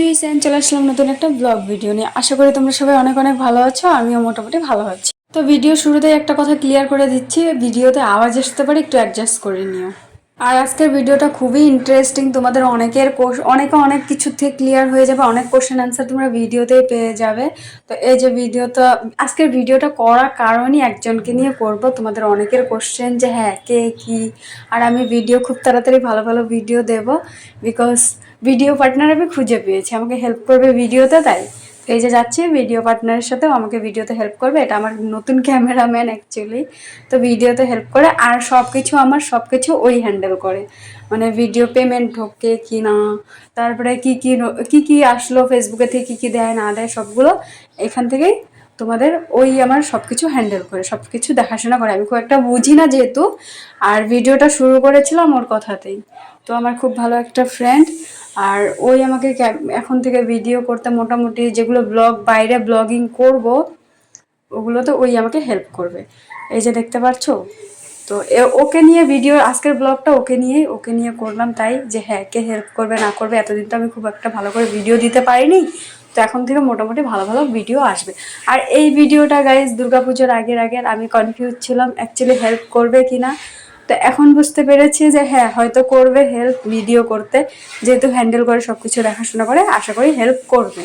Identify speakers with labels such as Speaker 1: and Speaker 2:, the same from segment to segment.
Speaker 1: জুইসেন চলে আসলাম নতুন একটা ব্লগ ভিডিও নিয়ে। আশা করি তোমরা সবাই অনেক অনেক ভালো আছো, আমিও মোটামুটি ভালো আছি। তো ভিডিও শুরুতেই একটা কথা ক্লিয়ার করে দিচ্ছি, ভিডিওতে আওয়াজ আসতে পারে, একটু অ্যাডজাস্ট করে নিও। আর আজকের ভিডিওটা খুবই ইন্টারেস্টিং, তোমাদের অনেক কিছু থেকে ক্লিয়ার হয়ে যাবে, অনেক কোশ্চেন অ্যান্সার তোমরা ভিডিওতেই পেয়ে যাবে। তো এই যে আজকের ভিডিওটা করার কারণই একজনকে নিয়ে করব, তোমাদের অনেকের কোশ্চেন যে হ্যাঁ কে কি। আর আমি ভিডিও খুব তাড়াতাড়ি ভালো ভালো ভিডিও দেব, বিকজ ভিডিও পার্টনার আমি খুঁজে পেয়েছি, আমাকে হেল্প করবে ভিডিওতে। তাই এই যে যাচ্ছি ভিডিও পার্টনারের সাথেও আমাকে ভিডিওতে হেল্প করবে, এটা আমার নতুন ক্যামেরাম্যান অ্যাকচুয়ালি। তো ভিডিওতে হেল্প করে আর সব কিছু ওই হ্যান্ডেল করে, মানে ভিডিও পেমেন্ট ঢোকে কি না, তারপরে কি আসলো ফেসবুকে থেকে কি দেয় না দেয় সবগুলো এখান থেকেই তোমাদের ওই আমার সব কিছু হ্যান্ডেল করে, সব কিছু দেখাশোনা করে। আমি খুব একটা বুঝি না যেহেতু, আর ভিডিওটা শুরু করেছিলাম ওর কথাতেই। তো আমার খুব ভালো একটা ফ্রেন্ড, আর ওই আমাকে এখন থেকে ভিডিও করতে মোটামুটি যেগুলো বাইরে ব্লগিং করব ওগুলো তো ওই আমাকে হেল্প করবে। এই যে দেখতে পাচ্ছ, তো ওকে নিয়ে আজকের ব্লগটা ওকে নিয়ে করলাম, তাই যে হ্যাঁ কে হেল্প করবে না করবে। এতদিন তো আমি খুব একটা ভালো করে ভিডিও দিতে পারিনি, তো এখন থেকে মোটামুটি ভালো ভালো ভিডিও আসবে। আর এই ভিডিওটা গাইজ দুর্গাপুজোর আগের আমি কনফিউজ ছিলাম অ্যাকচুয়ালি হেল্প করবে কিনা। তো এখন বুঝতে পেরেছি যে হ্যাঁ হয়তো করবে হেল্প ভিডিও করতে, যেহেতু হ্যান্ডেল করে সব কিছু দেখাশোনা করে, আশা করি হেল্প করবে।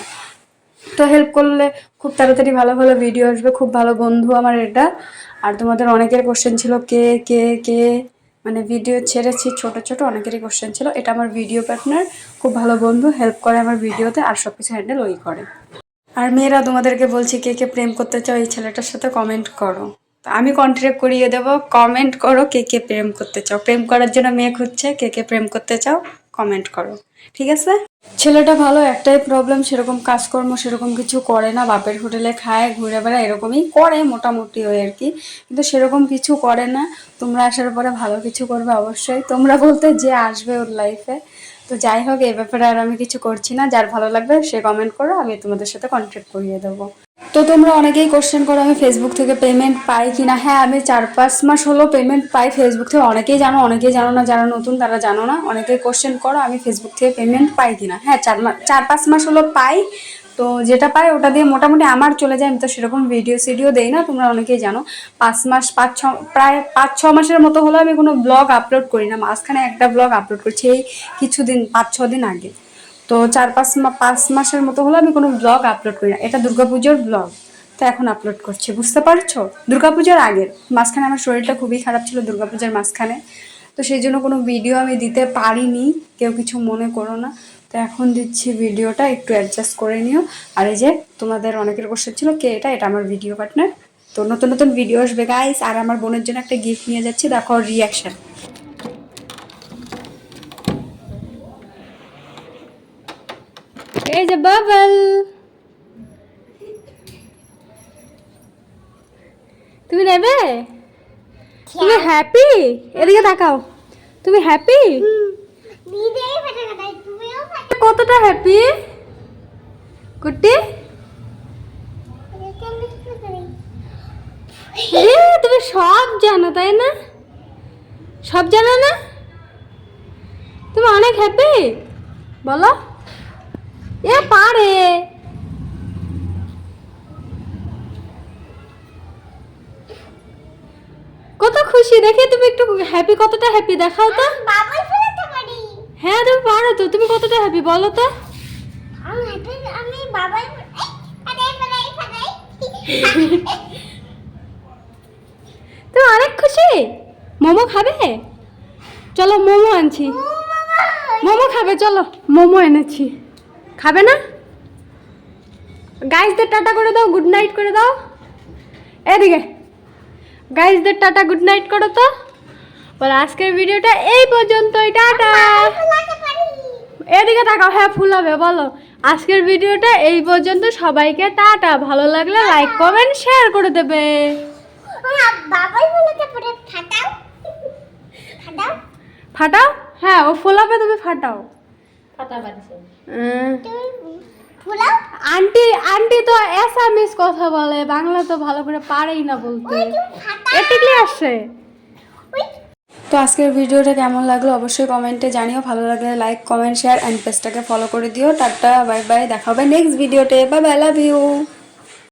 Speaker 1: তো হেল্প করলে খুব তাড়াতাড়ি ভালো ভালো ভিডিও আসবে, খুব ভালো বন্ধু আমার এটা। আর তোমাদের অনেকের কোশ্চেন ছিল কে কে কে, মানে ভিডিও ছেড়েছি ছোট ছোট অনেকেরই কোশ্চেন ছিল। এটা আমার ভিডিও পার্টনার, খুব ভালো বন্ধু, হেল্প করে আমার ভিডিওতে আর সব কিছু হ্যান্ডেল ওই করে। আর মেয়েরা তোমাদেরকে বলছি কে কে প্রেম করতে চাও এই ছেলেটার সাথে কমেন্ট করো, তো আমি কন্ট্যাক্ট করিয়ে দেবো। কমেন্ট করো কে কে প্রেম করতে চাও, প্রেম করার জন্য মেয়ে খুঁজছে, কে কে প্রেম করতে চাও কমেন্ট করো, ঠিক আছে। ছেলেটা ভালো, একটাই প্রবলেম সেরকম কাজকর্ম সেরকম কিছু করে না, বাপের হোটেলে খায় ঘুরে বেড়ায় এরকমই করে মোটামুটি ওই আর কি, কিন্তু সেরকম কিছু করে না। তোমরা আসার পরে ভালো কিছু করবে অবশ্যই, তোমরা বলতে যে আসবে ওর লাইফে। তো যাই হোক, এই ব্যাপারে আর আমি কিছু করছি না, যার ভালো লাগবে সে কমেন্ট করো, আমি তোমাদের সাথে কন্ট্যাক্ট করিয়ে দেবো। তো তোমরা অনেকেই কোশ্চেন করো আমি ফেসবুক থেকে পেমেন্ট পাই কিনা। হ্যাঁ আমি 4-5 মাস হলো পেমেন্ট পাই ফেসবুক থেকে, অনেকেই জানো না, যারা নতুন তারা জানো না। অনেকেই কোশ্চেন করো আমি ফেসবুক থেকে পেমেন্ট পাই কিনা। হ্যাঁ 4-5 মাস হলো পাই। তো যেটা পাই ওটা দিয়ে মোটামুটি আমার চলে যায়, আমি তো সেরকম ভিডিও দেই না, তোমরা অনেকেই জানো। 5 মাসের মতো হলো আমি কোনো ব্লগ আপলোড করি না, মাঝখানে একটা ব্লগ আপলোড করছি এই কিছুদিন 5-6 দিন আগে। তো 5 মাসের মতো হলো আমি কোনো ব্লগ আপলোড করি না, এটা দুর্গাপুজোর ব্লগ। তো এখন আপলোড করছি, বুঝতে পারছো, দুর্গাপুজোর আগের। মাঝখানে আমার শরীরটা খুবই খারাপ ছিল দুর্গাপুজোর মাঝখানে, তো সেই জন্য কোনো ভিডিও আমি দিতে পারিনি, কেউ কিছু মনে করো না। তো এখন দিচ্ছি ভিডিওটা, একটু অ্যাডজাস্ট করে নিও। আর এই যে তোমাদের অনেকের কোশ্চেন ছিল কে এটা, এটা আমার ভিডিও পার্টনার। তো নতুন নতুন ভিডিও আসবে গাইস। আর আমার বোনের জন্য একটা গিফট নিয়ে যাচ্ছি, দেখো রিয়াকশন। এই যে বাবল, তুমি নেবে? তুমি হ্যাপি? এদিকে তাকাও, তুমি হ্যাপি? কতটা হ্যাপি কুটি? তুমি সব জানো তাই না? সব জানো না? তুমি অনেক হ্যাপি বলো। এ পারে কত খুশি দেখে, তুমি একটু হ্যাপি, কতটা হ্যাপি দেখাও তো। হ্যাঁ তুমি পারো তো, তুমি কতটা হ্যাপি বলো তো। তুমি অনেক খুশি। মোমো খাবে? চলো মোমো আনছি, মোমো খাবে চলো, মোমো এনেছি, খাবে না? গাইসদের টাটা করে দাও, গুড নাইট করে দাও। এদিকে গাইসদের টাটা গুড নাইট করো তো। বলো আজকের ভিডিওটা এই পর্যন্তই, টাটা। এদিকে তাকাও, হ্যাঁ ফুলাবে, বলো আজকের ভিডিওটা এই পর্যন্ত, সবাইকে টাটা। ভালো লাগলে লাইক কমেন্ট শেয়ার করে দেবে। ফাটাও, হ্যাঁ ও ফোলাবে, তুমি ফাটাও। আন্টি আন্টি তো অ্যাসামিস কথা বলে, বাংলা তো ভালো করে পারেই না বলতে। এটিকলি আসছে। তো আজকের ভিডিওটা কেমন লাগলো অবশ্যই কমেন্টে জানিও, ভালো লাগলে লাইক কমেন্ট শেয়ার অ্যান্ড পেজটাকে ফলো করে দিও। টাটা বাই বাই, দেখা হবে নেক্সট ভিডিওতে, বাই বাই, লাভ ইউ।